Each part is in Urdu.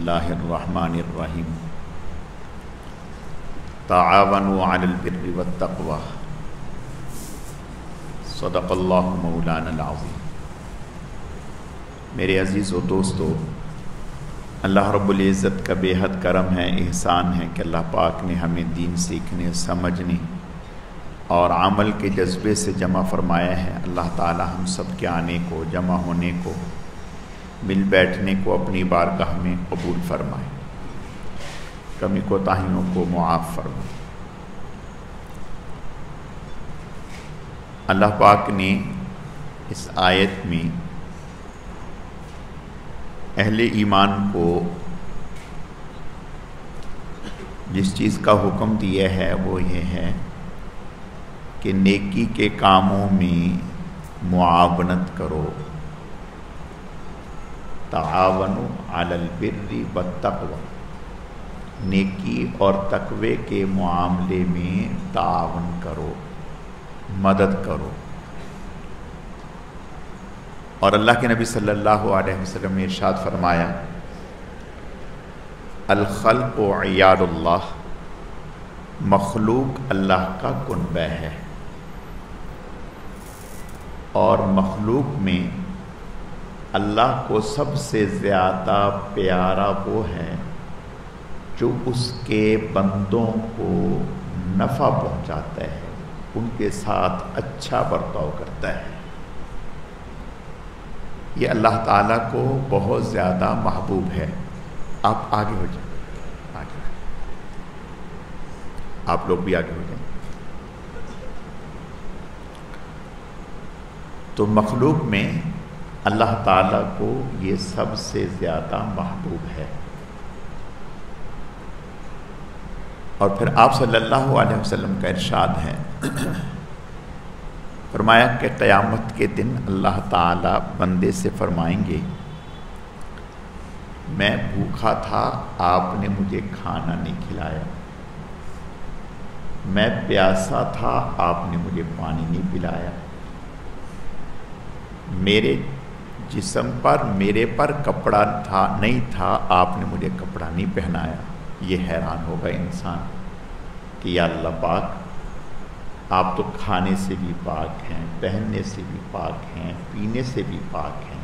اللہ الرحمن الرحیم تعاونوا علی البر والتقوی صدق اللہ مولانا العظیم۔ میرے عزیز و دوستو، اللہ رب العزت کا بے حد کرم ہے، احسان ہے کہ اللہ پاک نے ہمیں دین سیکھنے، سمجھنے اور عمل کے جذبے سے جمع فرمایا ہے۔ اللہ تعالی ہم سب کے آنے کو، جمع ہونے کو، مل بیٹھنے کو اپنی بارگاہ میں قبول فرمائے، کمی کوتاہیوں کو معاف فرمائے۔ اللہ پاک نے اس آیت میں اہل ایمان کو جس چیز کا حکم دیا ہے وہ یہ ہے کہ نیکی کے کاموں میں معاونت کرو، تعاونوا علی البر والتقوی، نیکی اور تقوی کے معاملے میں تعاون کرو، مدد کرو۔ اور اللہ کے نبی صلی اللہ علیہ وسلم نے ارشاد فرمایا، الخلق عیال اللہ، مخلوق اللہ کا کنبہ ہے، اور مخلوق میں اللہ کو سب سے زیادہ پیارا وہ ہے جو اس کے بندوں کو نفع پہنچاتا ہے، ان کے ساتھ اچھا برتاؤ کرتا ہے۔ یہ اللہ تعالیٰ کو بہت زیادہ محبوب ہے۔ آپ آگے ہو جائیں، آگے آپ لوگ بھی آگے ہو جائیں۔ تو مخلوق میں اللہ تعالیٰ کو یہ سب سے زیادہ محبوب ہے۔ اور پھر آپ صلی اللہ علیہ وسلم کا ارشاد ہے، فرمایا کہ قیامت کے دن اللہ تعالیٰ بندے سے فرمائیں گے، میں بھوکا تھا، آپ نے مجھے کھانا نہیں کھلایا، میں پیاسا تھا، آپ نے مجھے پانی نہیں پلایا، میرے جسم پر، میرے پر کپڑا نہیں تھا، آپ نے مجھے کپڑا نہیں پہنایا۔ یہ حیران ہوگا انسان کہ یا اللہ پاک، آپ تو کھانے سے بھی پاک ہیں، پہننے سے بھی پاک ہیں، پینے سے بھی پاک ہیں۔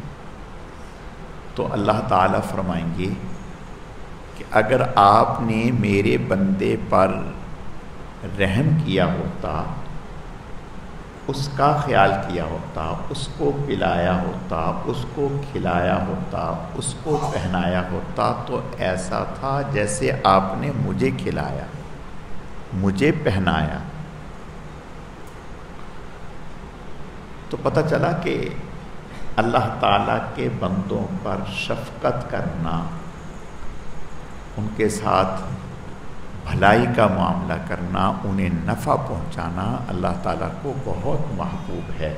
تو اللہ تعالیٰ فرمائیں گے کہ اگر آپ نے میرے بندے پر رحم کیا ہوتا، اس کا خیال کیا ہوتا، اس کو پلایا ہوتا، اس کو کھلایا ہوتا، اس کو پہنایا ہوتا، تو ایسا تھا جیسے آپ نے مجھے کھلایا، مجھے پہنایا۔ تو پتہ چلا کہ اللہ تعالیٰ کے بندوں پر شفقت کرنا، ان کے ساتھ بھلائی کا معاملہ کرنا، انہیں نفع پہنچانا اللہ تعالیٰ کو بہت محبوب ہے۔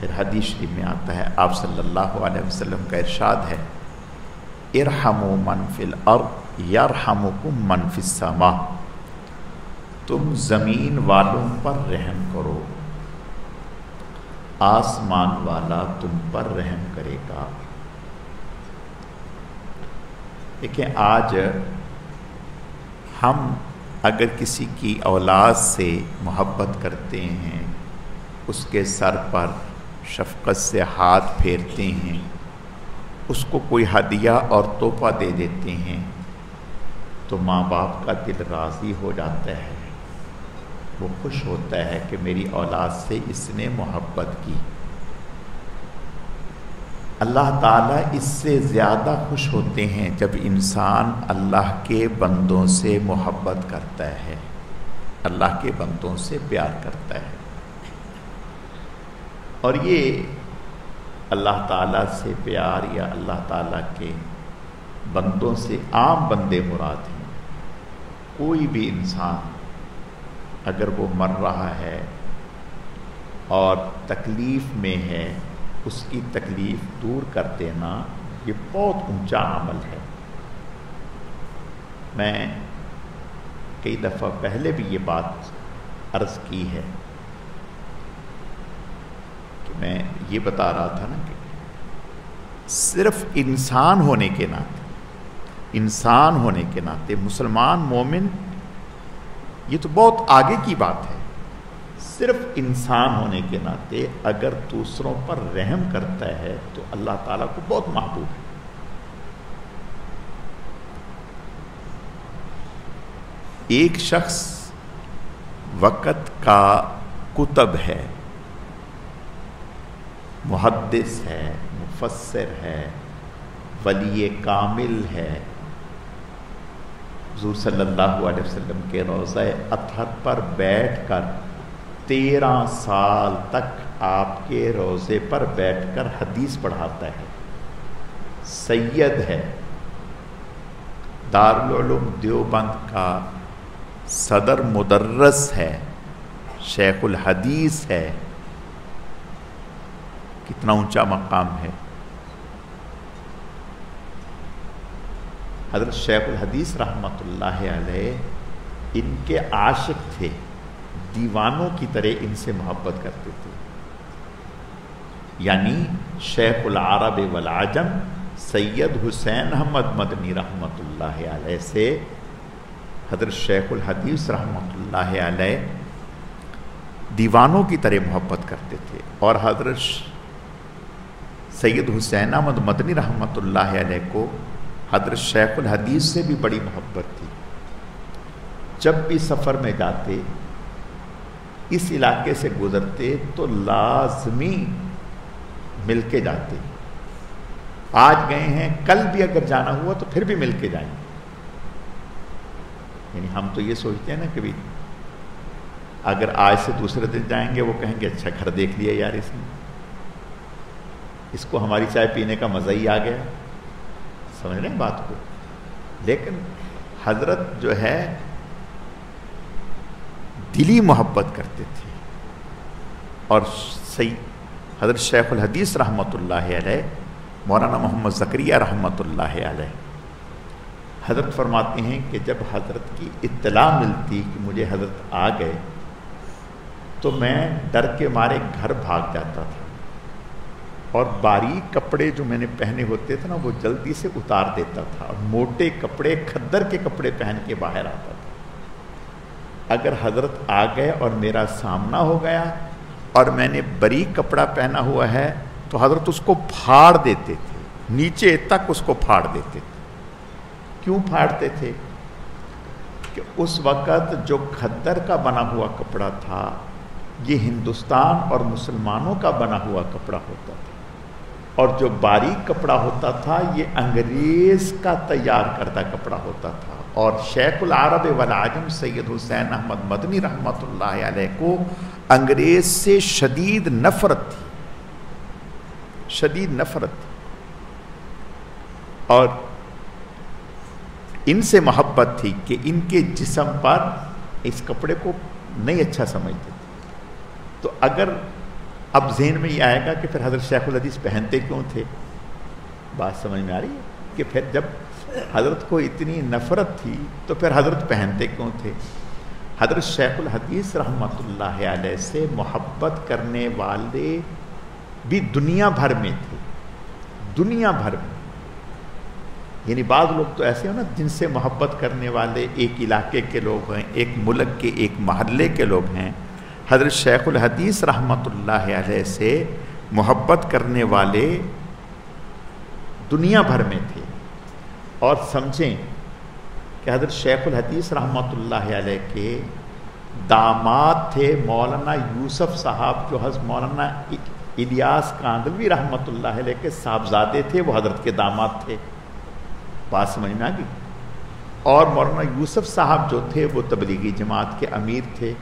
پھر حدیث شریف میں آتا ہے، آپ صلی اللہ علیہ وسلم کا ارشاد ہے، ارحموا من فی الارض یرحمکم من فی السماء، تم زمین والوں پر رحم کرو، آسمان والا تم پر رحم کرے گا۔ دیکھیں، آج ہم اگر کسی کی اولاد سے محبت کرتے ہیں، اس کے سر پر شفقت سے ہاتھ پھیرتے ہیں، اس کو کوئی ہدیہ اور تحفہ دے دیتے ہیں، تو ماں باپ کا دل راضی ہو جاتا ہے، وہ خوش ہوتا ہے کہ میری اولاد سے اس نے محبت کی۔ اللہ تعالیٰ اس سے زیادہ خوش ہوتے ہیں جب انسان اللہ کے بندوں سے محبت کرتا ہے، اللہ کے بندوں سے پیار کرتا ہے۔ اور یہ اللہ تعالیٰ سے پیار یا اللہ تعالیٰ کے بندوں سے عام بندے مراد ہیں۔ کوئی بھی انسان اگر وہ مر رہا ہے اور تکلیف میں ہے، اس کی تکلیف دور کر دینا یہ بہت اونچا عمل ہے۔ میں کئی دفعہ پہلے بھی یہ بات عرض کی ہے کہ میں یہ بتا رہا تھا نا کہ صرف انسان ہونے کے ناطے مسلمان مومن یہ تو بہت آگے کی بات ہے، صرف انسان ہونے کے ناطے اگر دوسروں پر رحم کرتا ہے تو اللہ تعالیٰ کو بہت محبوب ہے۔ ایک شخص وقت کا کتب ہے، محدث ہے، مفسر ہے، ولی کامل ہے، حضور صلی اللہ علیہ وسلم کے روضہ اطہر پر بیٹھ کر 13 سال تک آپ کے روضے پر بیٹھ کر حدیث پڑھاتا ہے، سید ہے، دارالعلوم دیوبند کا صدر مدرس ہے، شیخ الحدیث ہے، کتنا اونچا مقام ہے۔ حضرت شیخ الحدیث رحمۃ اللہ علیہ ان کے عاشق تھے، دیوانوں کی طرح ان سے محبت کرتے تھے، یعنی شیخ العرب والعجم سید حسین احمد مدنی رحمۃ اللہ علیہ سے حضرت شیخ الحدیث رحمۃ اللہ علیہ دیوانوں کی طرح محبت کرتے تھے، اور حضرت سید حسین احمد مدنی رحمۃ اللہ علیہ کو حضرت شیخ الحدیث سے بھی بڑی محبت تھی۔ جب بھی سفر میں جاتے، اس علاقے سے گزرتے تو لازمی مل کے جاتے، آج گئے ہیں کل بھی اگر جانا ہوا تو پھر بھی مل کے جائیں۔ یعنی ہم تو یہ سوچتے ہیں نا کہ اگر آج سے دوسرے دن جائیں گے وہ کہیں گے اچھا گھر دیکھ لیا یار اس کو ہماری چائے پینے کا مزہ ہی آ گیا، سمجھ رہے ہیں بات کو۔ لیکن حضرت جو ہے دلی محبت کرتے تھے، اور حضرت شیخ الحدیث رحمۃ اللہ علیہ مولانا محمد زکریا رحمۃ اللہ علیہ حضرت فرماتے ہیں کہ جب حضرت کی اطلاع ملتی کہ مجھے حضرت آ گئے تو میں ڈر کے مارے گھر بھاگ جاتا تھا، اور باریک کپڑے جو میں نے پہنے ہوتے تھے نا وہ جلدی سے اتار دیتا تھا، اور موٹے کپڑے کھدر کے کپڑے پہن کے باہر آتا تھا۔ اگر حضرت آ گئے اور میرا سامنا ہو گیا اور میں نے باریک کپڑا پہنا ہوا ہے تو حضرت اس کو پھاڑ دیتے تھے، نیچے تک اس کو پھاڑ دیتے تھے۔ کیوں پھاڑتے تھے؟ کہ اس وقت جو کھدر کا بنا ہوا کپڑا تھا یہ ہندوستان اور مسلمانوں کا بنا ہوا کپڑا ہوتا تھا، اور جو باریک کپڑا ہوتا تھا یہ انگریز کا تیار کردہ کپڑا ہوتا تھا۔ اور شیخ العرب والعجم سید حسین احمد مدنی رحمۃ اللہ علیہ کو انگریز سے شدید نفرت تھی، شدید نفرت تھی، اور ان سے محبت تھی کہ ان کے جسم پر اس کپڑے کو نہیں اچھا سمجھتے تھے۔ تو اگر اب ذہن میں یہ آئے گا کہ پھر حضرت شیخ الحدیث پہنتے کیوں تھے، بات سمجھ میں آ رہی ہے کہ پھر جب حضرت کو اتنی نفرت تھی تو پھر حضرت پہنتے کیوں تھے۔ حضرت شیخ الحدیث رحمۃ اللہ علیہ سے محبت کرنے والے بھی دنیا بھر میں تھے، دنیا بھر میں۔ یعنی بعض لوگ تو ایسے ہیں نا جن سے محبت کرنے والے ایک علاقے کے لوگ ہیں، ایک ملک کے، ایک محلے کے لوگ ہیں۔ حضرت شیخ الحدیث رحمۃ اللہ علیہ سے محبت کرنے والے دنیا بھر میں تھے۔ اور سمجھیں کہ حضرت شیخ الحدیث رحمۃ اللہ علیہ کے داماد تھے مولانا یوسف صاحب، جو حضرت مولانا الیاس کاندلوی رحمۃ اللہ علیہ کے صاحبزادے تھے، وہ حضرت کے داماد تھے۔ بات سمجھ میں آ گئی۔ اور مولانا یوسف صاحب جو تھے وہ تبلیغی جماعت کے امیر تھے۔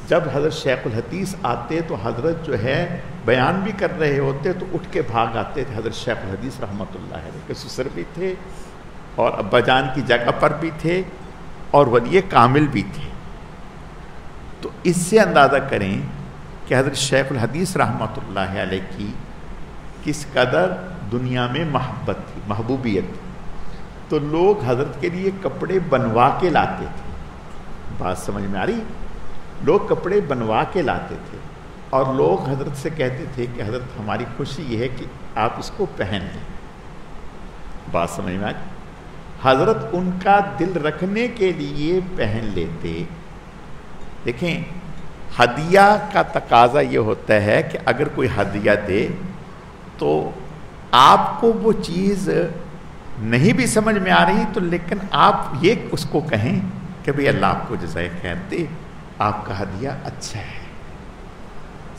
جب حضرت شیخ الحدیث آتے تو حضرت جو ہے بیان بھی کر رہے ہوتے تو اٹھ کے بھاگ آتے تھے۔ حضرت شیخ الحدیث رحمۃ اللہ علیہ کے سسر بھی تھے اور ابا جان کی جگہ پر بھی تھے اور ولی کامل بھی تھے۔ تو اس سے اندازہ کریں کہ حضرت شیخ الحدیث رحمۃ اللہ علیہ کی کس قدر دنیا میں محبت تھی، محبوبیت تھی۔ تو لوگ حضرت کے لیے کپڑے بنوا کے لاتے تھے، بات سمجھ میں آ رہی؟ لوگ کپڑے بنوا کے لاتے تھے، اور لوگ حضرت سے کہتے تھے کہ حضرت ہماری خوشی یہ ہے کہ آپ اس کو پہن لیں. بات سمجھ میں آ گئی؟ حضرت ان کا دل رکھنے کے لیے پہن لیتے. دیکھیں ہدیہ کا تقاضا یہ ہوتا ہے کہ اگر کوئی ہدیہ دے تو آپ کو وہ چیز نہیں بھی سمجھ میں آ رہی تو لیکن آپ یہ اس کو کہیں کہ بھئی اللہ آپ کو جزائے خیر دے، آپ کا ہدیہ اچھا ہے.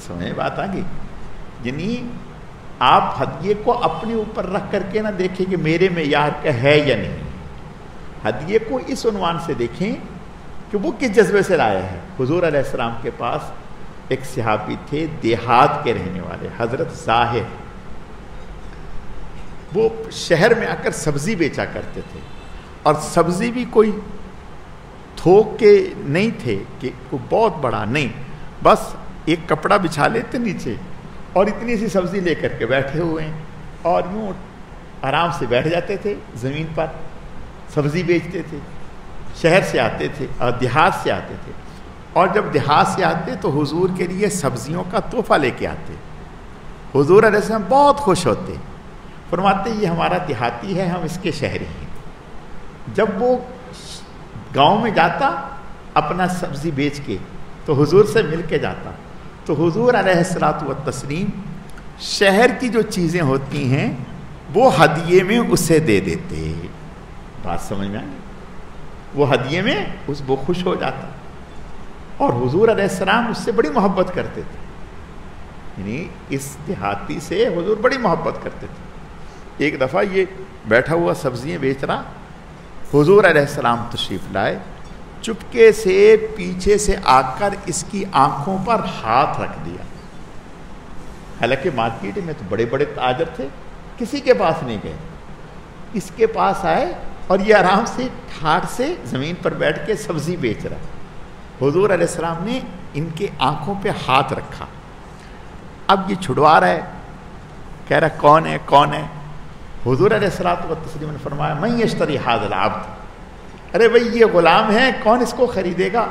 سمجھے بات آ گئی؟ یعنی آپ ہدیے کو اپنے اوپر رکھ کر کے نہ دیکھیں کہ میرے معیار کا ہے یا نہیں. ہدیے کو اس عنوان سے دیکھیں کہ وہ کس جذبے سے لایا ہے. حضور علیہ السلام کے پاس ایک صحابی تھے دیہات کے رہنے والے، حضرت زاہد. وہ شہر میں آ کر سبزی بیچا کرتے تھے، اور سبزی بھی کوئی تھوک کے نہیں تھے کہ کوئی بہت بڑا نہیں، بس ایک کپڑا بچھا لیتے نیچے اور اتنی سی سبزی لے کر کے بیٹھے ہوئے ہیں، اور یوں آرام سے بیٹھ جاتے تھے زمین پر، سبزی بیچتے تھے. شہر سے آتے تھے اور دیہات سے آتے تھے، اور جب دیہات سے آتے تو حضور کے لیے سبزیوں کا تحفہ لے کے آتے. حضور علیہ السلام بہت خوش ہوتے، فرماتے یہ ہمارا دیہاتی ہے، ہم اس کے شہری ہیں. جب وہ گاؤں میں جاتا اپنا سبزی بیچ کے تو حضور سے مل کے جاتا، تو حضور علیہ الصلوۃ والتسلیم شہر کی جو چیزیں ہوتی ہیں وہ ہدیے میں اسے دے دیتے. بات سمجھ میں آئی؟ وہ ہدیے میں وہ خوش ہو جاتا، اور حضور علیہ السلام اس سے بڑی محبت کرتے تھے. یعنی اس دیہاتی سے حضور بڑی محبت کرتے تھے. ایک دفعہ یہ بیٹھا ہوا سبزیاں بیچ رہا، حضور علیہ السلام تشریف لائے، چپکے سے پیچھے سے آ کر اس کی آنکھوں پر ہاتھ رکھ دیا. حالانکہ مارکیٹ میں تو بڑے بڑے تاجر تھے، کسی کے پاس نہیں گئے، اس کے پاس آئے اور یہ آرام سے ٹھاٹ سے زمین پر بیٹھ کے سبزی بیچ رہا. حضور علیہ السلام نے ان کے آنکھوں پہ ہاتھ رکھا. اب یہ چھڑوا رہا ہے، کہہ رہا کون ہے کون ہے. حضور علیہ الصلوۃ والتسلیم نے فرمایا من یشتری ھذا العبد، ارے بھائی یہ غلام ہے، کون اس کو خریدے گا.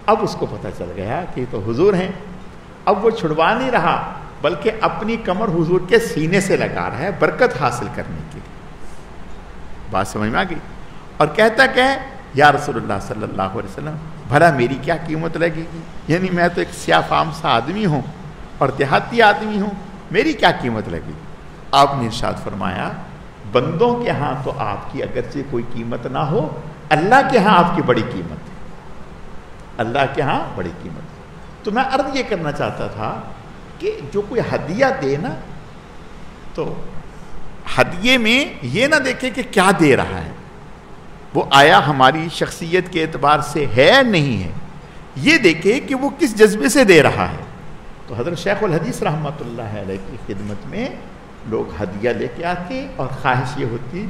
اب اس کو پتہ چل گیا کہ یہ تو حضور ہیں. اب وہ چھڑوا نہیں رہا بلکہ اپنی کمر حضور کے سینے سے لگا رہا ہے برکت حاصل کرنے کے لیے. بات سمجھ میں آ گئی؟ اور کہتا کہ یا رسول اللہ صلی اللہ علیہ وسلم بھلا میری کیا قیمت لگے گی؟ یعنی میں تو ایک سیاہ فام سا آدمی ہوں اور دیہاتی آدمی ہوں، میری کیا قیمت لگے گی؟ آپ نے ارشاد فرمایا بندوں کے ہاں تو آپ کی اگرچہ کوئی قیمت نہ ہو، اللہ کے ہاں آپ کی بڑی قیمت ہے. اللہ کے ہاں بڑی قیمت ہے. تو میں عرض یہ کرنا چاہتا تھا کہ جو کوئی ہدیہ دے نا تو ہدیے میں یہ نہ دیکھے کہ کیا دے رہا ہے، وہ آیا ہماری شخصیت کے اعتبار سے ہے نہیں ہے، یہ دیکھے کہ وہ کس جذبے سے دے رہا ہے. تو حضرت شیخ الحدیث رحمۃ اللہ علیہ کی خدمت میں لوگ ہدیہ لے کے آتے اور خواہش یہ ہوتی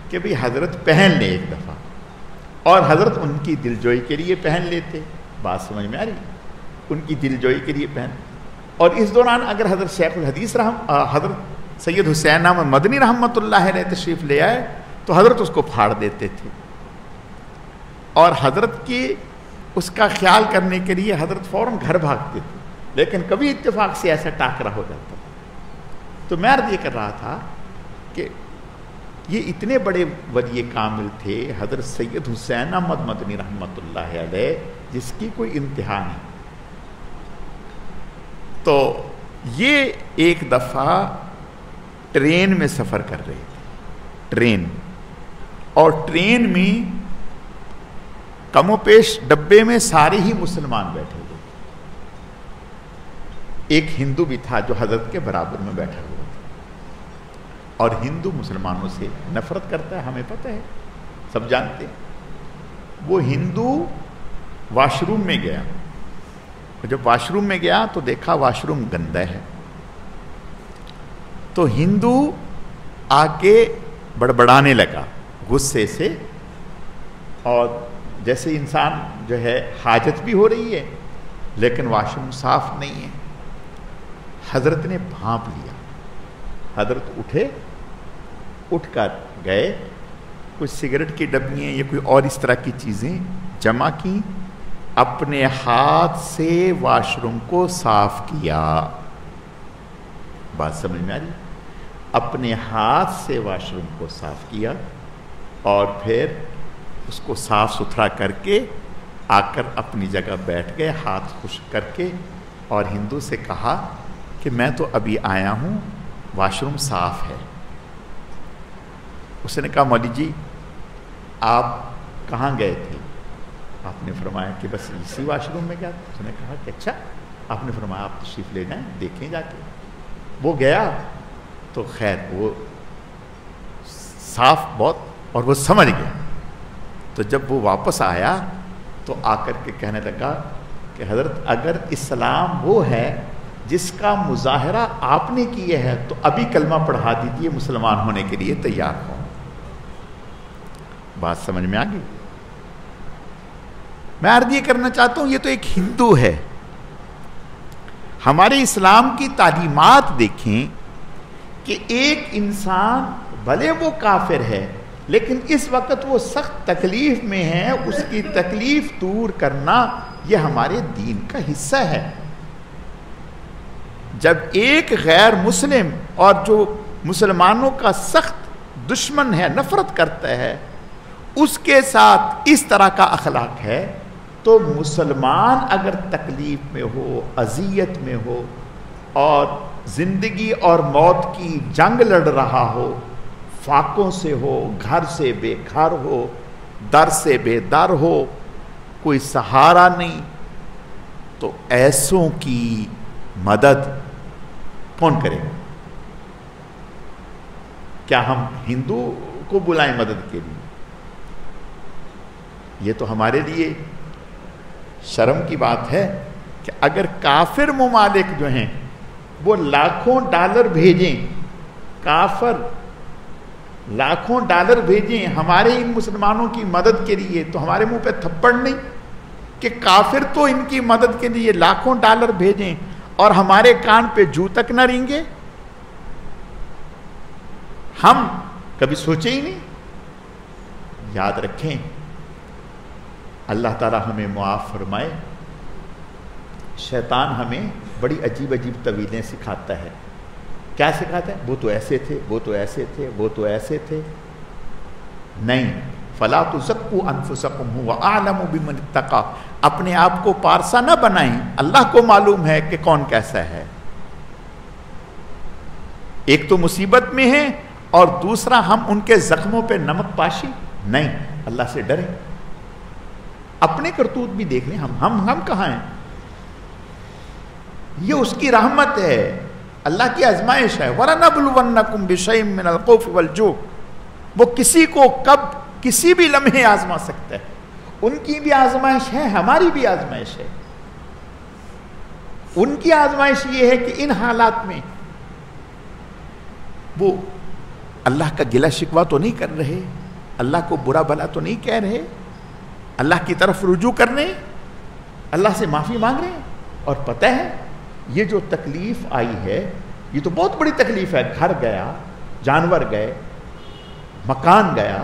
کہ بھئی حضرت پہن لیں ایک دفعہ، اور حضرت ان کی دلجوئی کے لیے پہن لیتے. بات سمجھ میں آ رہی؟ ان کی دلجوئی کے لیے پہن. اور اس دوران اگر حضرت شیخ الحدیث حضرت سید حسین احمد مدنی رحمۃ اللہ علیہ تشریف لے آئے تو حضرت اس کو پھاڑ دیتے تھے، اور حضرت کی اس کا خیال کرنے کے لیے حضرت فوراً گھر بھاگتے تھے. لیکن کبھی اتفاق سے ایسا ٹاکرا ہو جاتا. تو میں عرض یہ کر رہا تھا کہ یہ اتنے بڑے ولی کامل تھے حضرت سید حسین احمد مدنی رحمۃ اللہ علیہ، جس کی کوئی انتہا نہیں. تو یہ ایک دفعہ ٹرین میں سفر کر رہے تھے، اور ٹرین میں کم و بیش ڈبے میں سارے ہی مسلمان بیٹھے ہوئے. ایک ہندو بھی تھا جو حضرت کے برابر میں بیٹھا ہوا تھا، اور ہندو مسلمانوں سے نفرت کرتا ہے، ہمیں پتہ ہے، سب جانتے ہیں. وہ ہندو واش روم میں گیا، جب واش روم میں گیا تو دیکھا واش روم گندا ہے. تو ہندو آ کے بڑبڑانے لگا غصے سے، اور جیسے انسان جو ہے حاجت بھی ہو رہی ہے لیکن واش روم صاف نہیں ہے. حضرت نے بھانپ لیا. حضرت اٹھ کر گئے، کچھ سگریٹ کی ڈبیاں یا کوئی اور اس طرح کی چیزیں جمع کی، اپنے ہاتھ سے واش روم کو صاف کیا. بات سمجھ میں آ رہی؟ اپنے ہاتھ سے واش روم کو صاف کیا اور پھر اس کو صاف ستھرا کر کے آ کر اپنی جگہ بیٹھ گئے ہاتھ خشک کر کے، اور ہندو سے کہا کہ میں تو ابھی آیا ہوں، واش روم صاف ہے. اس نے کہا مولوی جی آپ کہاں گئے تھے؟ آپ نے فرمایا کہ بس اسی واش روم میں گیا. اس نے کہا کہ اچھا. آپ نے فرمایا آپ تشریف لے جائیں، دیکھیں جا کے. وہ گیا تو خیر وہ صاف بہت، اور وہ سمجھ گیا. تو جب وہ واپس آیا تو آ کر کے کہنے لگا کہ حضرت اگر اسلام وہ ہے جس کا مظاہرہ آپ نے کیے ہے تو ابھی کلمہ پڑھا دیجیے، مسلمان ہونے کے لیے تیار ہوں. بات سمجھ میں آ گئی؟ میں عرض یہ کرنا چاہتا ہوں یہ تو ایک ہندو ہے. ہمارے اسلام کی تعلیمات دیکھیں کہ ایک انسان بھلے وہ کافر ہے لیکن اس وقت وہ سخت تکلیف میں ہے، اس کی تکلیف دور کرنا یہ ہمارے دین کا حصہ ہے. جب ایک غیر مسلم اور جو مسلمانوں کا سخت دشمن ہے، نفرت کرتا ہے، اس کے ساتھ اس طرح کا اخلاق ہے، تو مسلمان اگر تکلیف میں ہو، اذیت میں ہو اور زندگی اور موت کی جنگ لڑ رہا ہو، فاقوں سے ہو، گھر سے بے گھر ہو، در سے بے در ہو، کوئی سہارا نہیں، تو ایسوں کی مدد کون کرے گا؟ کیا ہم ہندو کو بلائیں مدد کے لیے؟ یہ تو ہمارے لیے شرم کی بات ہے کہ اگر کافر ممالک جو ہیں وہ لاکھوں ڈالر بھیجیں، کافر لاکھوں ڈالر بھیجیں ہمارے ان مسلمانوں کی مدد کے لیے، تو ہمارے منہ پہ تھپڑ نہیں کہ کافر تو ان کی مدد کے لیے لاکھوں ڈالر بھیجیں اور ہمارے کان پہ جو تک نہ رینگے؟ ہم کبھی سوچے ہی نہیں. یاد رکھیں اللہ تعالی ہمیں معاف فرمائے، شیطان ہمیں بڑی عجیب عجیب طویلیں سکھاتا ہے. کیا سکھاتا ہے؟ وہ تو ایسے تھے، وہ تو ایسے تھے، وہ تو ایسے تھے. نہیں، فلا تزکوا انفسکم هو اعلم بمن اتقى. اپنے آپ کو پارسا نہ بنائیں، اللہ کو معلوم ہے کہ کون کیسا ہے. ایک تو مصیبت میں ہے اور دوسرا ہم ان کے زخموں پہ نمک پاشی نہیں. اللہ سے ڈریں، اپنے کرتوت بھی دیکھ لیں. ہم کہاں ہیں؟ یہ اس کی رحمت ہے، اللہ کی آزمائش ہے. وَلَنَبْلُوَنَّكُمْ بِشَيْءٍ مِّنَ الْخَوْفِ وَالْجُوعِ. وہ کسی کو کب کسی بھی لمحے آزما سکتا ہے. ان کی بھی آزمائش ہے، ہماری بھی آزمائش ہے. ان کی آزمائش یہ ہے کہ ان حالات میں وہ اللہ کا گلہ شکوہ تو نہیں کر رہے، اللہ کو برا بھلا تو نہیں کہہ رہے، اللہ کی طرف رجوع کرنے، اللہ سے معافی مانگ رہے ہیں. اور پتہ ہے یہ جو تکلیف آئی ہے یہ تو بہت بڑی تکلیف ہے. گھر گیا، جانور گئے، مکان گیا.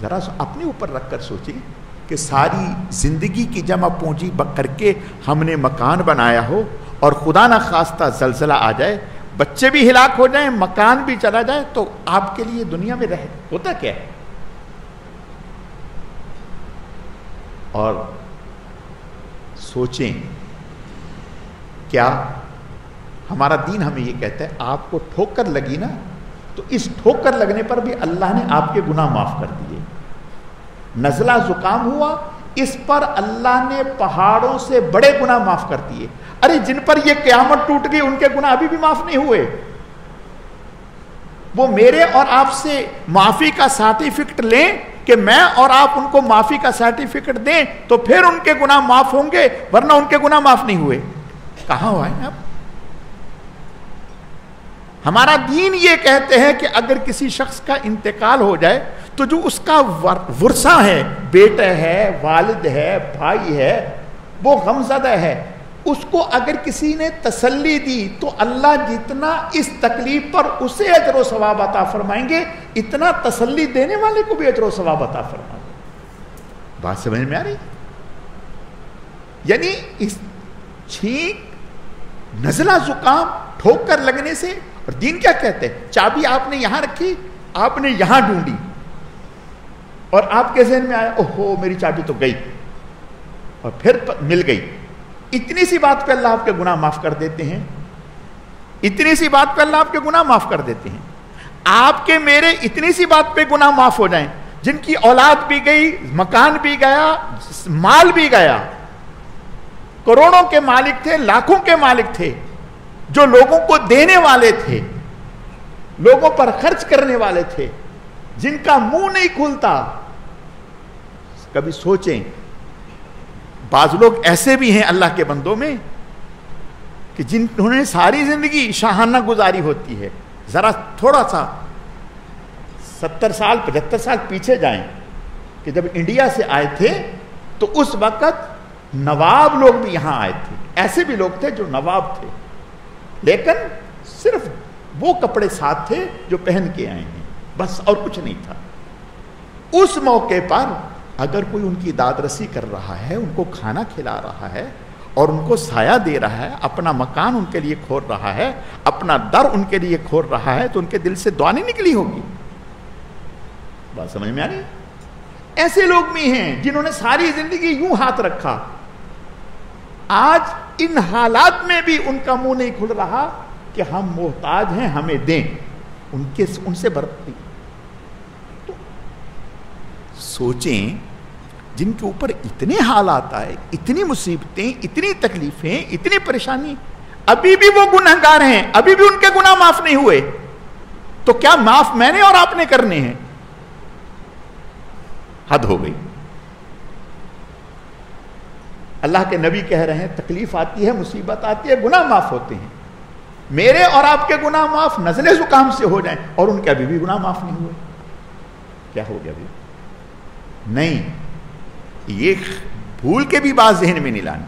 ذرا اپنے اوپر رکھ کر سوچیں کہ ساری زندگی کی جمع پونجی کر کے ہم نے مکان بنایا ہو اور خدا نہ خواستہ زلزلہ آ جائے، بچے بھی ہلاک ہو جائیں، مکان بھی چلا جائے، تو آپ کے لیے دنیا میں رہ ہوتا کیا ہے؟ اور سوچیں کیا ہمارا دین ہمیں یہ کہتا ہے آپ کو ٹھوکر لگی نا تو اس ٹھوکر لگنے پر بھی اللہ نے آپ کے گناہ معاف کر دیے. نزلہ زکام ہوا، اس پر اللہ نے پہاڑوں سے بڑے گناہ معاف کر دیے. ارے جن پر یہ قیامت ٹوٹ گئی ان کے گناہ ابھی بھی معاف نہیں ہوئے. وہ میرے اور آپ سے معافی کا سرٹیفکیٹ لیں کہ میں اور آپ ان کو معافی کا سرٹیفکیٹ دیں تو پھر ان کے گناہ معاف ہوں گے، ورنہ ان کے گناہ معاف نہیں ہوئے. کہاں ہوا ہے اب؟ ہمارا دین یہ کہتے ہیں کہ اگر کسی شخص کا انتقال ہو جائے تو جو اس کا ورثہ ہے، بیٹا ہے، والد ہے، بھائی ہے، وہ غمزدہ ہے، اس کو اگر کسی نے تسلی دی تو اللہ جتنا اس تکلیف پر اسے اجر و ثواب عطا فرمائیں گے اتنا تسلی دینے والے کو بھی اجر و ثواب عطا فرمائیں گے. بات سمجھ میں آ رہی؟ یعنی اس چھینک، نزلہ، زکام، ٹھوکر لگنے سے. اور دین کیا کہتے ہیں؟ چابی آپ نے یہاں رکھی، آپ نے یہاں ڈھونڈی اور آپ کے ذہن میں آیا اوہو میری چابی تو گئی، اور پھر مل گئی. اتنی سی بات پہ اللہ آپ کے گناہ معاف کر دیتے ہیں. اتنی سی بات پہ اللہ آپ کے گناہ معاف کر دیتے ہیں. آپ کے میرے اتنی سی بات پہ گناہ معاف ہو جائیں. جن کی اولاد بھی گئی، مکان بھی گیا، مال بھی گیا، کروڑوں کے مالک تھے، لاکھوں کے مالک تھے، جو لوگوں کو دینے والے تھے، لوگوں پر خرچ کرنے والے تھے، جن کا منہ نہیں کھلتا. کبھی سوچیں، بعض لوگ ایسے بھی ہیں اللہ کے بندوں میں کہ جنہوں نے ساری زندگی شاہانہ گزاری ہوتی ہے. ذرا تھوڑا سا 70 سال 75 سال پیچھے جائیں کہ جب انڈیا سے آئے تھے تو اس وقت نواب لوگ بھی یہاں آئے تھے. ایسے بھی لوگ تھے جو نواب تھے، لیکن صرف وہ کپڑے ساتھ تھے جو پہن کے آئے ہیں، بس اور کچھ نہیں تھا. اس موقع پر اگر کوئی ان کی داد رسی کر رہا ہے، ان کو کھانا کھلا رہا ہے اور ان کو سایہ دے رہا ہے، اپنا مکان ان کے لیے کھول رہا ہے، اپنا در ان کے لیے کھول رہا ہے، تو ان کے دل سے دعا نہیں نکلی ہوگی؟ بات سمجھ میں آ رہی؟ ایسے لوگ بھی ہیں جنہوں نے ساری زندگی یوں ہاتھ رکھا، آج ان حالات میں بھی ان کا منہ نہیں کھل رہا کہ ہم محتاج ہیں، ہمیں دیں. ان سے برتتی. تو سوچیں، جن کے اوپر اتنے حالات آئے، اتنی مصیبتیں، اتنی تکلیفیں، اتنی پریشانی، ابھی بھی وہ گنہگار ہیں، ابھی بھی ان کے گناہ معاف نہیں ہوئے. تو کیا معاف میں نے اور آپ نے کرنے ہیں؟ حد ہو گئی. اللہ کے نبی کہہ رہے ہیں تکلیف آتی ہے، مصیبت آتی ہے، گناہ معاف ہوتے ہیں. میرے اور آپ کے گناہ معاف نزلے زکام سے ہو جائیں، اور ان کے ابھی بھی گناہ معاف نہیں ہوئے. کیا ہو گیا ابھی؟ نہیں، یہ بھول کے بھی بات ذہن میں نہیں لانی.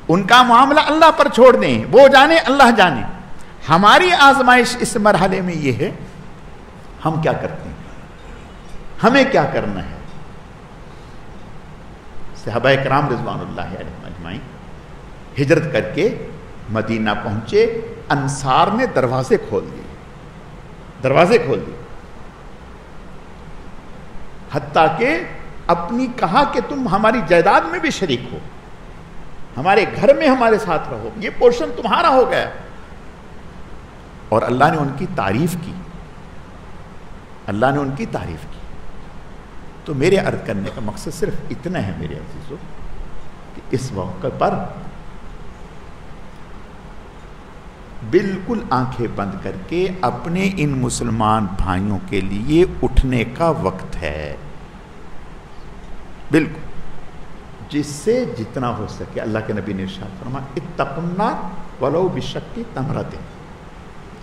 ان کا معاملہ اللہ پر چھوڑ دیں، وہ جانے، اللہ جانے. ہماری آزمائش اس مرحلے میں یہ ہے ہم کیا کرتے ہیں، ہمیں کیا کرنا ہے. صحابہ کرام رضوان اللہ علیہم اجمعین ہجرت کر کے مدینہ پہنچے. انصار نے دروازے کھول دیے، حتیٰ کہ اپنی کہا کہ تم ہماری جائیداد میں بھی شریک ہو، ہمارے گھر میں ہمارے ساتھ رہو، یہ پورشن تمہارا ہو گیا. اور اللہ نے ان کی تعریف کی، اللہ نے ان کی تعریف کی. تو میرے عرض کرنے کا مقصد صرف اتنا ہے میرے عزیزو کہ اس موقع پر بالکل آنکھیں بند کر کے اپنے ان مسلمان بھائیوں کے لیے اٹھنے کا وقت ہے. بالکل، جس سے جتنا ہو سکے. اللہ کے نبی نے ارشاد فرمایا اتقوا النار ولو بشق تمرۃ،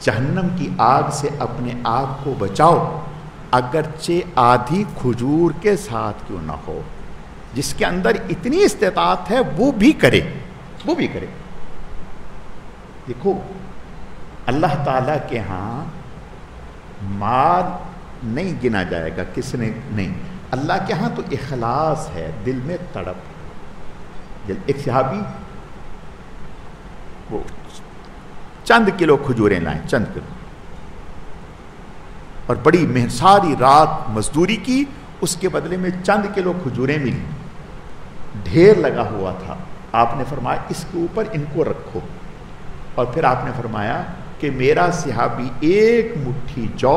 جہنم کی آگ سے اپنے آپ کو بچاؤ اگرچہ آدھی کھجور کے ساتھ کیوں نہ ہو. جس کے اندر اتنی استطاعت ہے وہ بھی کرے. دیکھو، اللہ تعالیٰ کے ہاں مال نہیں گنا جائے گا، کس نے نہیں. اللہ کے ہاں تو اخلاص ہے، دل میں تڑپ. ایک صحابی وہ چند کلو کھجوریں لائیں، چند کلو، اور بڑی ساری رات مزدوری کی، اس کے بدلے میں چند کلو کھجوریں ملی. ڈھیر لگا ہوا تھا. آپ نے فرمایا اس کے اوپر ان کو رکھو. اور پھر آپ نے فرمایا کہ میرا صحابی ایک مٹھی جو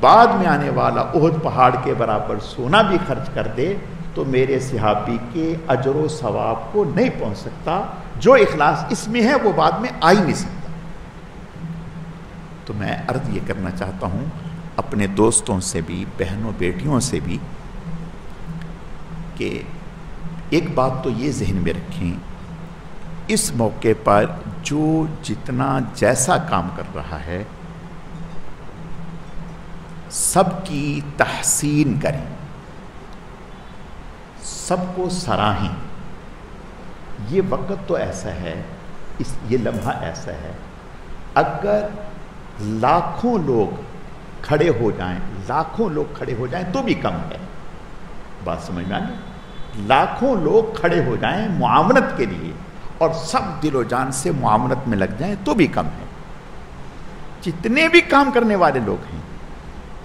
بعد میں آنے والا احد پہاڑ کے برابر سونا بھی خرچ کر دے تو میرے صحابی کے اجر و ثواب کو نہیں پہنچ سکتا. جو اخلاص اس میں ہے وہ بعد میں آ ہی نہیں سکتا. تو میں عرض یہ کرنا چاہتا ہوں اپنے دوستوں سے بھی، بہنوں بیٹیوں سے بھی، کہ ایک بات تو یہ ذہن میں رکھیں، اس موقع پر جو جتنا جیسا کام کر رہا ہے سب کی تحسین کریں، سب کو سراہیں. یہ وقت تو ایسا ہے، یہ لمحہ ایسا ہے، اگر لاکھوں لوگ کھڑے ہو جائیں تو بھی کم ہے. بات سمجھ میں آئی؟ لاکھوں لوگ کھڑے ہو جائیں معاونت کے لیے اور سب دل و جان سے معاونت میں لگ جائیں تو بھی کم ہے. جتنے بھی کام کرنے والے لوگ ہیں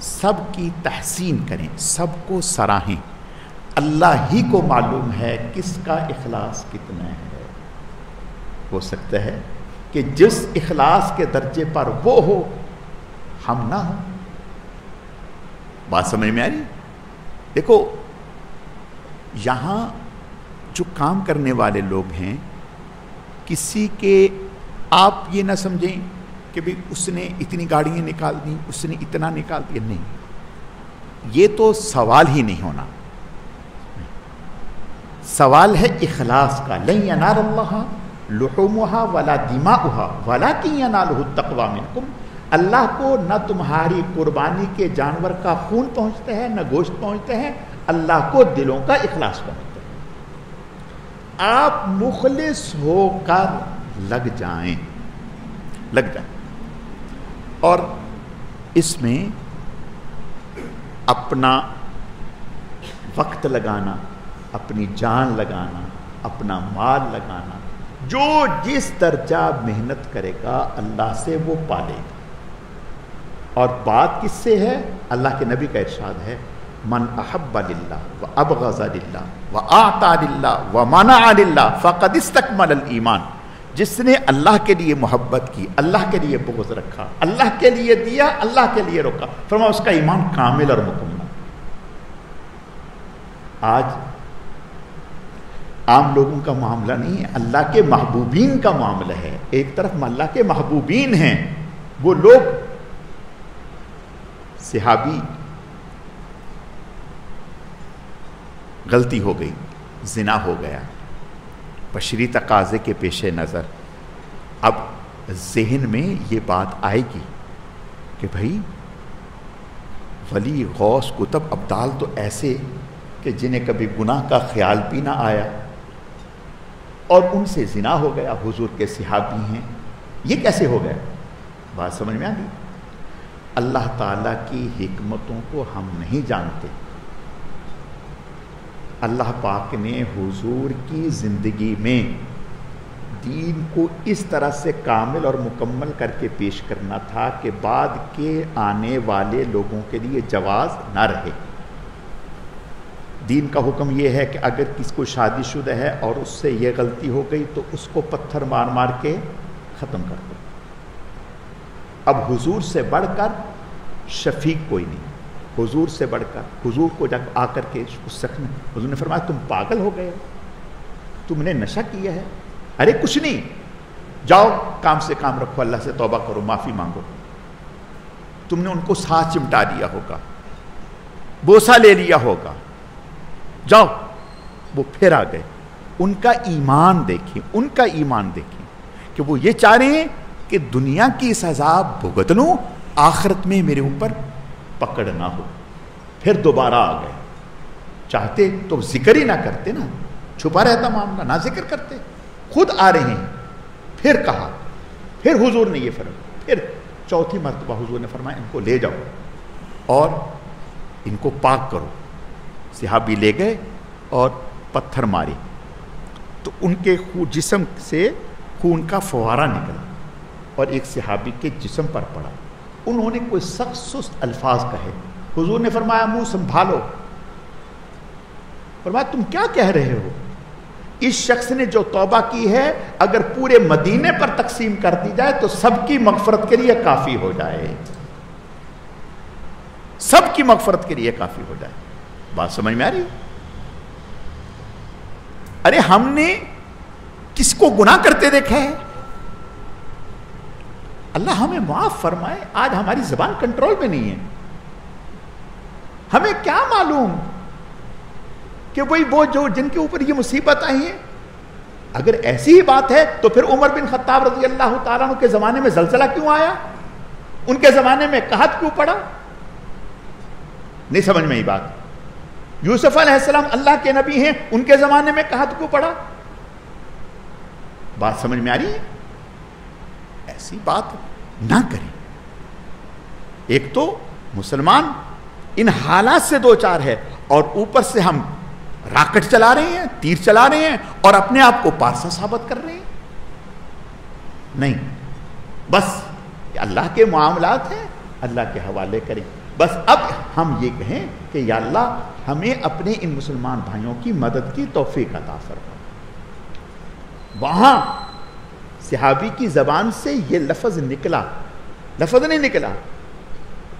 سب کی تحسین کریں, سب کو سراہیں. اللہ ہی کو معلوم ہے کس کا اخلاص کتنا ہے. ہو سکتا ہے کہ جس اخلاص کے درجے پر وہ ہو ہم نہ ہوں. بات سمجھ میں آ رہی؟ دیکھو یہاں جو کام کرنے والے لوگ ہیں, کسی کے آپ یہ نہ سمجھیں کہ بھی اس نے اتنی گاڑیاں نکال دیں, اس نے اتنا نکال دیا. نہیں, یہ تو سوال ہی نہیں ہونا. سوال ہے اخلاص کا. لن ینال اللہ لحومها ولا دماؤها ولکن ینالہ التقوی منکم. اللہ کو نہ تمہاری قربانی کے جانور کا خون پہنچتا ہے نہ گوشت پہنچتا ہے, اللہ کو دلوں کا اخلاص پہنچتا ہے. آپ مخلص ہو کر لگ جائیں. اور اس میں اپنا وقت لگانا, اپنی جان لگانا, اپنا مال لگانا, جو جس درجہ محنت کرے گا اللہ سے وہ پالے گا. اور بات کس سے ہے؟ اللہ کے نبی کا ارشاد ہے, من احب للہ وابغض للہ واعطى للہ ومنع للہ فقد استکمل الایمان. جس نے اللہ کے لیے محبت کی, اللہ کے لیے بغض رکھا, اللہ کے لیے دیا, اللہ کے لیے روکا, فرمایا اس کا ایمان کامل اور مکمل. آج عام لوگوں کا معاملہ نہیں ہے, اللہ کے محبوبین کا معاملہ ہے. ایک طرف اللہ کے محبوبین ہیں وہ لوگ. صحابی غلطی ہو گئی, زنا ہو گیا, بشری تقاضے کے پیش نظر اب ذہن میں یہ بات آئے گی کہ بھائی ولی غوث کتب ابدال تو ایسے کہ جنہیں کبھی گناہ کا خیال بھی نہ آیا اور ان سے زنا ہو گیا, حضور کے صحابی ہیں, یہ کیسے ہو گیا؟ بات سمجھ میں آ گئی؟ اللہ تعالیٰ کی حکمتوں کو ہم نہیں جانتے. اللہ پاک نے حضور کی زندگی میں دین کو اس طرح سے کامل اور مکمل کر کے پیش کرنا تھا کہ بعد کے آنے والے لوگوں کے لیے جواز نہ رہے. دین کا حکم یہ ہے کہ اگر کسی کو شادی شدہ ہے اور اس سے یہ غلطی ہو گئی تو اس کو پتھر مار مار کے ختم کر دو. اب حضور سے بڑھ کر شفیق کوئی نہیں, حضور سے بڑھ کر, حضور کو جب آ کر کے سخن, حضور نے فرمایا تم پاگل ہو گئے, تم نے نشہ کیا ہے. ارے کچھ نہیں, جاؤ کام سے کام رکھو, اللہ سے توبہ کرو, معافی مانگو. تم نے ان کو ساتھ چمٹا دیا ہوگا, بوسہ لے لیا ہوگا, جاؤ. وہ پھر آ گئے. ان کا ایمان دیکھیں, ان کا ایمان دیکھیں کہ وہ یہ چاہ رہے ہیں کہ دنیا کی سزا بھگت لوں, آخرت میں میرے اوپر پکڑ نہ ہو. پھر دوبارہ آ گئے. چاہتے تو ذکر ہی نہ کرتے نا, چھپا رہتا معاملہ, نہ ذکر کرتے. خود آ رہے ہیں. پھر کہا, پھر حضور نے یہ فرمایا, پھر چوتھی مرتبہ حضور نے فرمایا ان کو لے جاؤ اور ان کو پاک کرو. صحابی لے گئے اور پتھر مارے تو ان کے جسم سے خون کا فوارہ نکلا اور ایک صحابی کے جسم پر پڑا. انہوں نے کوئی سخت سست الفاظ کہے. حضور نے فرمایا منہ سنبھالو. فرمایا تم کیا کہہ رہے ہو؟ اس شخص نے جو توبہ کی ہے اگر پورے مدینے پر تقسیم کر دی جائے تو سب کی مغفرت کے لیے کافی ہو جائے, سب کی مغفرت کے لیے کافی ہو جائے. بات سمجھ میں آ رہی؟ ارے ہم نے کس کو گناہ کرتے دیکھا ہے؟ اللہ ہمیں معاف فرمائے. آج ہماری زبان کنٹرول میں نہیں ہے. ہمیں کیا معلوم کہ وہ جو جن کے اوپر یہ مصیبت آئی ہے. اگر ایسی ہی بات ہے تو پھر عمر بن خطاب رضی اللہ تعالیٰ عنہ کے زمانے میں زلزلہ کیوں آیا؟ ان کے زمانے میں قحط کیوں پڑا؟ نہیں سمجھ میں یہ بات. یوسف علیہ السلام اللہ کے نبی ہیں, ان کے زمانے میں قحط کیوں پڑا؟ بات سمجھ میں آ رہی ہے؟ ایسی بات نہ کریں. ایک تو مسلمان ان حالات سے دو چار ہے اور اوپر سے ہم راکٹ چلا رہے ہیں, تیر چلا رہے ہیں اور اپنے آپ کو پارسا ثابت کر رہے ہیں. نہیں, بس اللہ کے معاملات ہیں, اللہ کے حوالے کریں. بس اب ہم یہ کہیں کہ یا اللہ ہمیں اپنے ان مسلمان بھائیوں کی مدد کی توفیق عطا فرما. وہاں صحابی کی زبان سے یہ لفظ نکلا, لفظ نہیں نکلا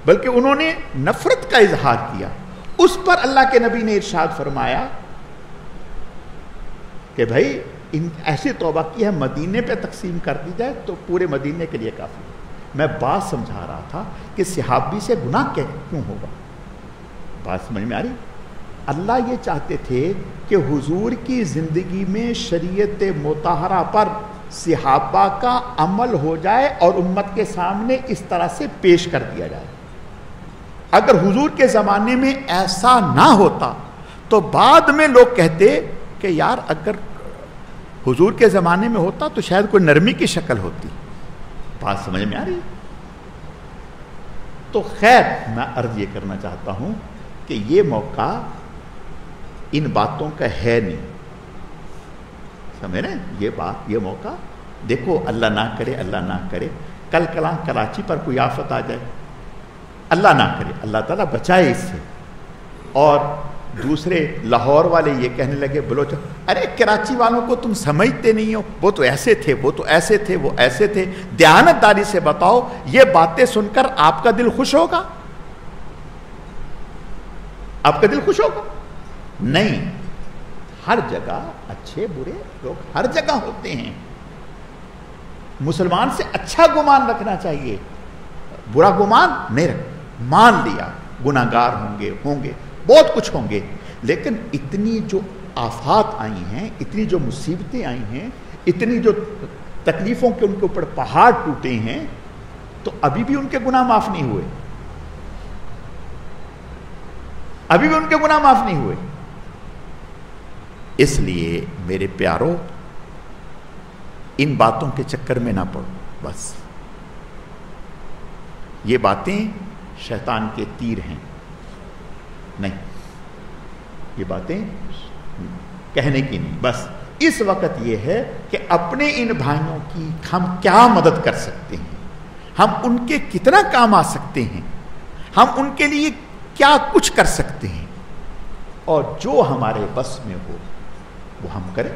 بلکہ انہوں نے نفرت کا اظہار کیا. اس پر اللہ کے نبی نے ارشاد فرمایا کہ بھائی ان ایسی توبہ کی ہے مدینے پہ تقسیم کر دی جائے تو پورے مدینے کے لیے کافی. میں بات سمجھا رہا تھا کہ صحابی سے گناہ کیوں ہوگا, بات سمجھ میں آ رہی. اللہ یہ چاہتے تھے کہ حضور کی زندگی میں شریعت مطہرہ پر صحابہ کا عمل ہو جائے اور امت کے سامنے اس طرح سے پیش کر دیا جائے. اگر حضور کے زمانے میں ایسا نہ ہوتا تو بعد میں لوگ کہتے کہ یار اگر حضور کے زمانے میں ہوتا تو شاید کوئی نرمی کی شکل ہوتی. بات سمجھ میں آ رہی. تو خیر میں عرض یہ کرنا چاہتا ہوں کہ یہ موقع ان باتوں کا ہے نہیں, سمجھ رہے ہیں. یہ بات, یہ موقع دیکھو, اللہ نہ کرے, اللہ نہ کرے کل کلاں کراچی پر کوئی آفت آ جائے, اللہ نہ کرے, اللہ تعالیٰ بچائے اس سے. اور دوسرے لاہور والے یہ کہنے لگے بلوچ, ارے کراچی والوں کو تم سمجھتے نہیں ہو, وہ تو ایسے تھے, وہ تو ایسے تھے, وہ ایسے تھے. دیانتداری سے بتاؤ, یہ باتیں سن کر آپ کا دل خوش ہوگا؟ آپ کا دل خوش ہوگا؟ نہیں. ہر جگہ اچھے برے لوگ ہر جگہ ہوتے ہیں. مسلمان سے اچھا گمان رکھنا چاہیے, برا گمان نہیں رکھ. مان لیا گناہگار ہوں گے بہت کچھ ہوں گے, لیکن اتنی جو آفات آئی ہیں, اتنی جو مصیبتیں آئی ہیں, اتنی جو تکلیفوں کے ان کے اوپر پہاڑ ٹوٹے ہیں, تو ابھی بھی ان کے گناہ معاف نہیں ہوئے, ابھی بھی ان کے گناہ معاف نہیں ہوئے. اس لیے میرے پیارو ان باتوں کے چکر میں نہ پڑو. بس یہ باتیں شیطان کے تیر ہیں, نہیں, یہ باتیں کہنے کی نہیں. بس اس وقت یہ ہے کہ اپنے ان بھائیوں کی ہم کیا مدد کر سکتے ہیں, ہم ان کے کتنا کام آ سکتے ہیں, ہم ان کے لیے کیا کچھ کر سکتے ہیں, اور جو ہمارے بس میں ہو وہ ہم کریں.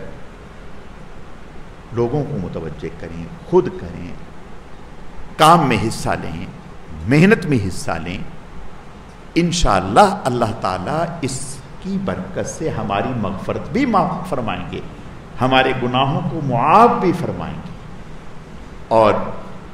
لوگوں کو متوجہ کریں, خود کریں, کام میں حصہ لیں, محنت میں حصہ لیں. انشاءاللہ اللہ تعالیٰ اس کی برکت سے ہماری مغفرت بھی معاف فرمائیں گے, ہمارے گناہوں کو معاف بھی فرمائیں گے. اور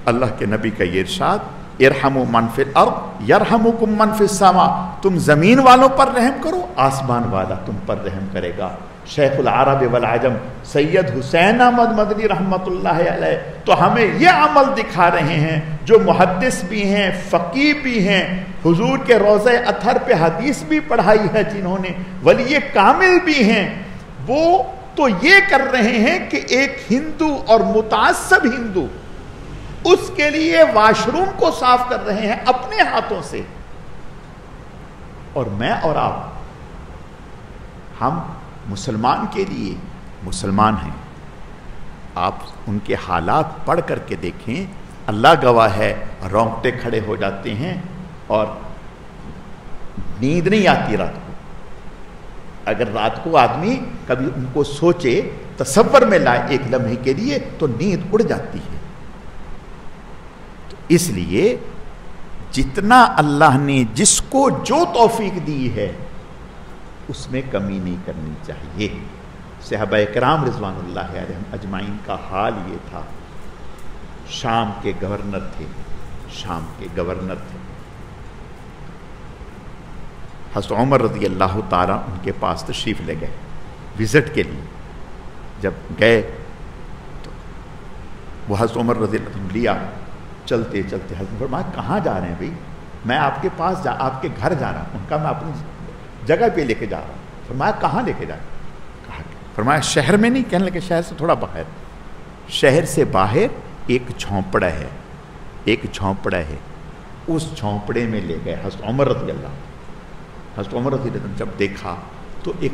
اللہ کے نبی کا یہ ارشاد, ارحموا من فی الارض یرحمکم من فی السماء, تم زمین والوں پر رحم کرو, آسمان والا تم پر رحم کرے گا. شیخ العرب والعجم سید حسین احمد مدنی رحمت اللہ علیہ تو ہمیں یہ عمل دکھا رہے ہیں, جو محدث بھی ہیں, فقیہ بھی ہیں, حضور کے روضہ اطہر پہ حدیث بھی پڑھائی ہے جنہوں نے, ولی کامل بھی ہیں, وہ تو یہ کر رہے ہیں کہ ایک ہندو اور متعصب ہندو اس کے لیے واش روم کو صاف کر رہے ہیں اپنے ہاتھوں سے. اور میں اور آپ, ہم مسلمان کے لیے مسلمان ہیں. آپ ان کے حالات پڑھ کر کے دیکھیں, اللہ گواہ ہے, رونگٹے کھڑے ہو جاتے ہیں اور نیند نہیں آتی رات کو. اگر رات کو آدمی کبھی ان کو سوچے, تصور میں لائے ایک لمحے کے لیے, تو نیند اڑ جاتی ہے. تو اس لیے جتنا اللہ نے جس کو جو توفیق دی ہے اس میں کمی نہیں کرنی چاہیے. صحابہ کرام رضوان اللہ علیہم اجمعین کا حال یہ تھا. شام کے گورنر تھے, شام کے گورنر تھے. حضرت عمر رضی اللہ تعالیٰ ان کے پاس تشریف لے گئے وزٹ کے لیے. جب گئے تو وہ حضرت عمر رضی اللہ عنہ لیا, چلتے چلتے حضرت فرمایا کہاں جا رہے ہیں بھائی؟ میں آپ کے پاس آپ کے گھر جا رہا ہوں. ان کا میں اپنی جگہ پہ لے کے جا رہا ہوں. فرمایا کہاں لے کے جا رہا ہوں؟ کہا فرمایا شہر میں نہیں. کہنے لگے شہر سے تھوڑا باہر. شہر سے باہر ایک جھونپڑا ہے, ایک جھونپڑا ہے, اس جھونپڑے میں لے گئے حضرت عمر رضی اللہ. حضرت عمر رضی اللہ جب دیکھا تو ایک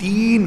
3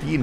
3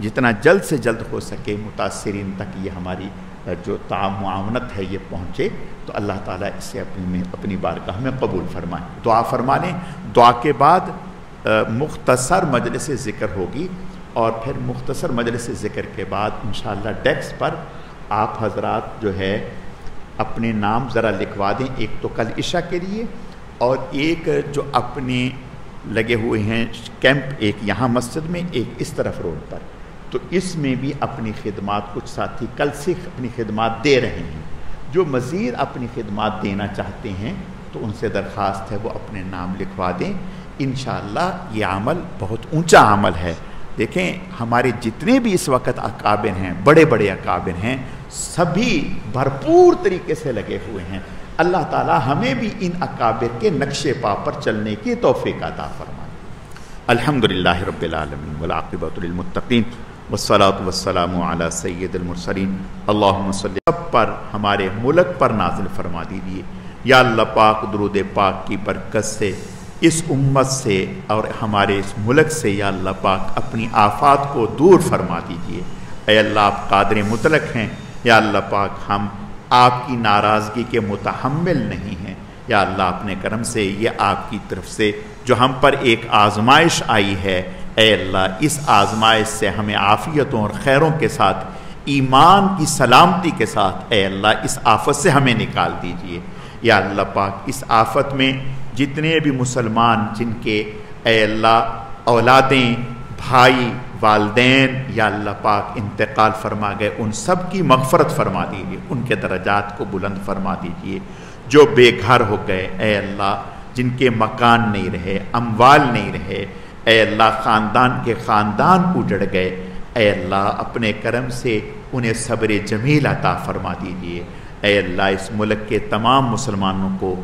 جتنا جلد سے جلد ہو سکے متاثرین تک یہ ہماری جو معاونت ہے یہ پہنچے، تو اللہ تعالیٰ اسے اپنی بارگاہ میں قبول فرمائے۔ دعا فرما لیں، دعا کے بعد مختصر مجلس ذکر ہوگی، اور پھر مختصر مجلس ذکر کے بعد انشاءاللہ ڈیسک پر آپ حضرات جو ہے اپنے نام ذرا لکھوا دیں، ایک تو کل عشاء کے لیے، اور ایک جو اپنے لگے ہوئے ہیں کیمپ، ایک یہاں مسجد میں، ایک اس طرف روڈ پر، تو اس میں بھی اپنی خدمات کچھ ساتھی کل سے اپنی خدمات دے رہے ہیں۔ جو مزید اپنی خدمات دینا چاہتے ہیں تو ان سے درخواست ہے وہ اپنے نام لکھوا دیں۔ انشاءاللہ یہ عمل بہت اونچا عمل ہے۔ دیکھیں ہمارے جتنے بھی اس وقت اکابر ہیں، بڑے بڑے اکابر ہیں، سبھی بھرپور طریقے سے لگے ہوئے ہیں۔ اللہ تعالی ہمیں بھی ان اکابر کے نقش پا پر چلنے کی توفیق عطا فرمائے۔ الحمدللہ رب العالمین والعاقبۃ للمتقین والصلاۃ والسلام علی سید المرسلین اللہم صلی سب پر ہمارے ملک پر نازل فرما دیجیے یا اللہ پاک۔ درود پاک کی برکت سے اس امت سے اور ہمارے اس ملک سے یا اللہ پاک اپنی آفات کو دور فرما دیجیے۔ اے اللہ آپ قادر مطلق ہیں، یا اللہ پاک ہم آپ کی ناراضگی کے متحمل نہیں ہیں۔ یا اللہ اپنے کرم سے یہ آپ کی طرف سے جو ہم پر ایک آزمائش آئی ہے، اے اللہ اس آزمائش سے ہمیں عافیتوں اور خیروں کے ساتھ، ایمان کی سلامتی کے ساتھ اے اللہ اس آفت سے ہمیں نکال دیجیے۔ یا اللہ پاک اس آفت میں جتنے بھی مسلمان جن کے اے اللہ اولادیں، بھائی، والدین یا اللہ پاک انتقال فرما گئے، ان سب کی مغفرت فرما دیجیے، ان کے درجات کو بلند فرما دیجیے۔ جو بے گھر ہو گئے اے اللہ، جن کے مکان نہیں رہے، اموال نہیں رہے، اے اللہ خاندان کے خاندان اجڑ گئے، اے اللہ اپنے کرم سے انہیں صبر جمیل عطا فرما دیجیے۔ اے اللہ اس ملک کے تمام مسلمانوں کو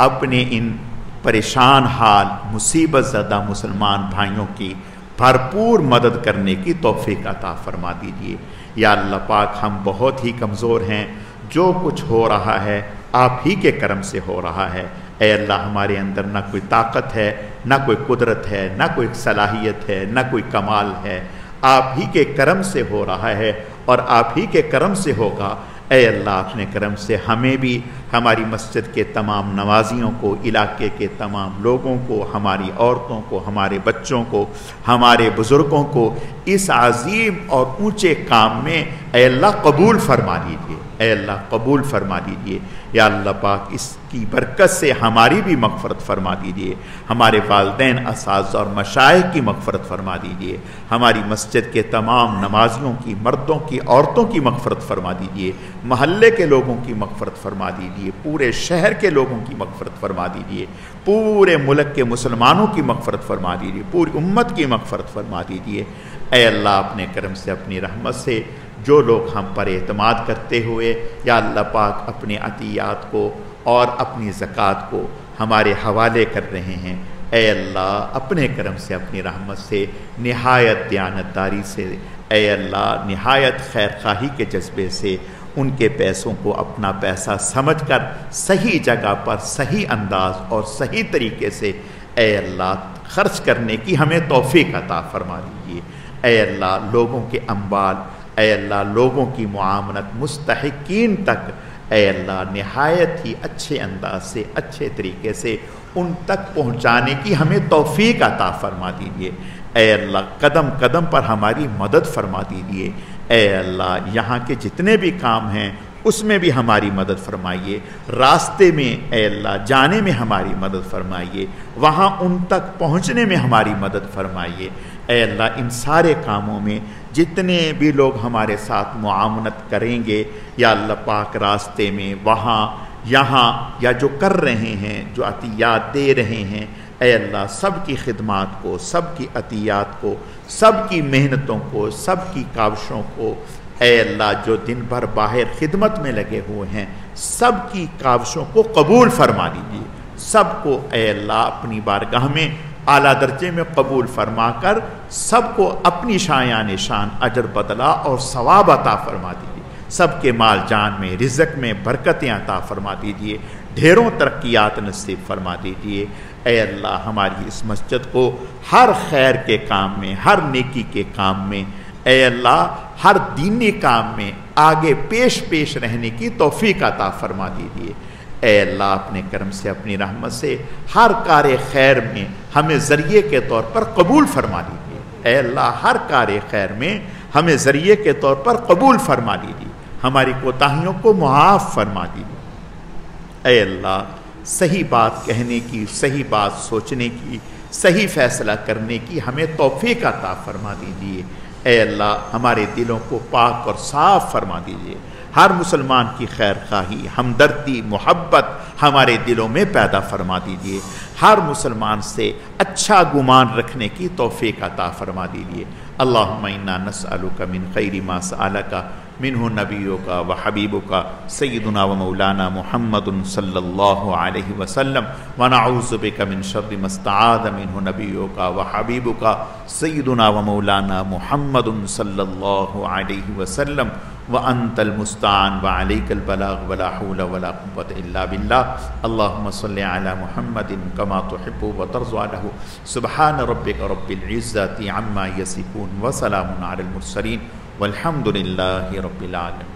اپنے ان پریشان حال مصیبت زدہ مسلمان بھائیوں کی بھرپور مدد کرنے کی توفیق عطا فرما دیجیے۔ یا اللہ پاک ہم بہت ہی کمزور ہیں، جو کچھ ہو رہا ہے آپ ہی کے کرم سے ہو رہا ہے۔ اے اللہ ہمارے اندر نہ کوئی طاقت ہے، نہ کوئی قدرت ہے، نہ کوئی صلاحیت ہے، نہ کوئی کمال ہے، آپ ہی کے کرم سے ہو رہا ہے اور آپ ہی کے کرم سے ہوگا۔ اے اللہ اپنے کرم سے ہمیں بھی، ہماری مسجد کے تمام نمازیوں کو، علاقے کے تمام لوگوں کو، ہماری عورتوں کو، ہمارے بچوں کو، ہمارے بزرگوں کو اس عظیم اور اونچے کام میں اے اللہ قبول فرما دیجیے۔ اے اللہ قبول فرما دیجیے۔ یا اللہ پاک اس کی برکت سے ہماری بھی مغفرت فرما دیجیے، ہمارے والدین، اساتذہ اور مشائخ کی مغفرت فرما دیجیے، ہماری مسجد کے تمام نمازیوں کی، مردوں کی، عورتوں کی مغفرت فرما دیجیے، محلے کے لوگوں کی مغفرت فرما دیجیے، پورے شہر کے لوگوں کی مغفرت فرما دیجیے، پورے ملک کے مسلمانوں کی مغفرت فرما دیجیے، پوری امت کی مغفرت فرما دیجیے۔ اے اللہ اپنے کرم سے، اپنی رحمت سے جو لوگ ہم پر اعتماد کرتے ہوئے یا اللہ پاک اپنے عطیات کو اور اپنی زکوٰۃ کو ہمارے حوالے کر رہے ہیں، اے اللہ اپنے کرم سے، اپنی رحمت سے، نہایت دیانتداری سے، اے اللہ نہایت خیر خواہی کے جذبے سے ان کے پیسوں کو اپنا پیسہ سمجھ کر صحیح جگہ پر، صحیح انداز اور صحیح طریقے سے اے اللہ خرچ کرنے کی ہمیں توفیق عطا فرما دیجیے۔ اے اللہ لوگوں کے اموال، اے اللہ لوگوں کی معاملت مستحقین تک اے اللہ نہایت ہی اچھے انداز سے، اچھے طریقے سے ان تک پہنچانے کی ہمیں توفیق عطا فرما دیجیے۔ اے اللہ قدم قدم پر ہماری مدد فرما دیجیے۔ اے اللہ یہاں کے جتنے بھی کام ہیں اس میں بھی ہماری مدد فرمائیے، راستے میں اے اللہ جانے میں ہماری مدد فرمائیے، وہاں ان تک پہنچنے میں ہماری مدد فرمائیے۔ اے اللہ ان سارے کاموں میں جتنے بھی لوگ ہمارے ساتھ معاونت کریں گے یا اللہ پاک راستے میں، وہاں یہاں یا جو کر رہے ہیں، جو عطیات دے رہے ہیں، اے اللہ سب کی خدمات کو، سب کی عطیات کو، سب کی محنتوں کو، سب کی کاوشوں کو، اے اللہ جو دن بھر باہر خدمت میں لگے ہوئے ہیں سب کی کاوشوں کو قبول فرما دیجیے، سب کو اے اللہ اپنی بارگاہ میں اعلیٰ درجے میں قبول فرما کر سب کو اپنی شایان شان اجر بدلہ اور ثواب عطا فرما دیجیے، سب کے مال جان میں، رزق میں برکتیں عطا فرما دیجیے، ڈھیروں ترقیات نصیب فرما دیجیے۔ اے اللہ ہماری اس مسجد کو ہر خیر کے کام میں، ہر نیکی کے کام میں اے اللہ ہر دینی کام میں آگے پیش رہنے کی توفیق عطا فرما دیجیے۔ اے اللہ اپنے کرم سے، اپنی رحمت سے ہر کار خیر میں ہمیں ذریعے کے طور پر قبول فرما دیجیے۔ اے اللہ ہر کار خیر میں ہمیں ذریعے کے طور پر قبول فرما دیجیے، ہماری کوتاہیوں کو معاف فرما دیجیے۔ اے اللہ صحیح بات کہنے کی، صحیح بات سوچنے کی، صحیح فیصلہ کرنے کی ہمیں توفیق عطا فرما دیجیے۔ اے اللہ ہمارے دلوں کو پاک اور صاف فرما دیجیے، ہر مسلمان کی خیر خواہی، ہمدردی، محبت ہمارے دلوں میں پیدا فرما دیجیے، ہر مسلمان سے اچھا گمان رکھنے کی توفیق عطا فرما دیجیے۔ اللہم انا نسألک من خیر ما سألک منہ نبیک و حبیبک سیدنا و مولانا محمد صلی اللہ علیہ وسلم ونعوذ بک من شر ما استعاذ منہ نبیک و حبیبک سیدنا و مولانا محمد صلی اللہ علیہ وسلم وانت المستعان وعلیک البلاغ ولا حول ولا قوة الا باللہ۔ اللہم صلی علی محمد کما تحب وترضى له۔ سبحان ربک رب العزة عما یصفون وسلام علی المرسلین والحمد للہ رب العالمین۔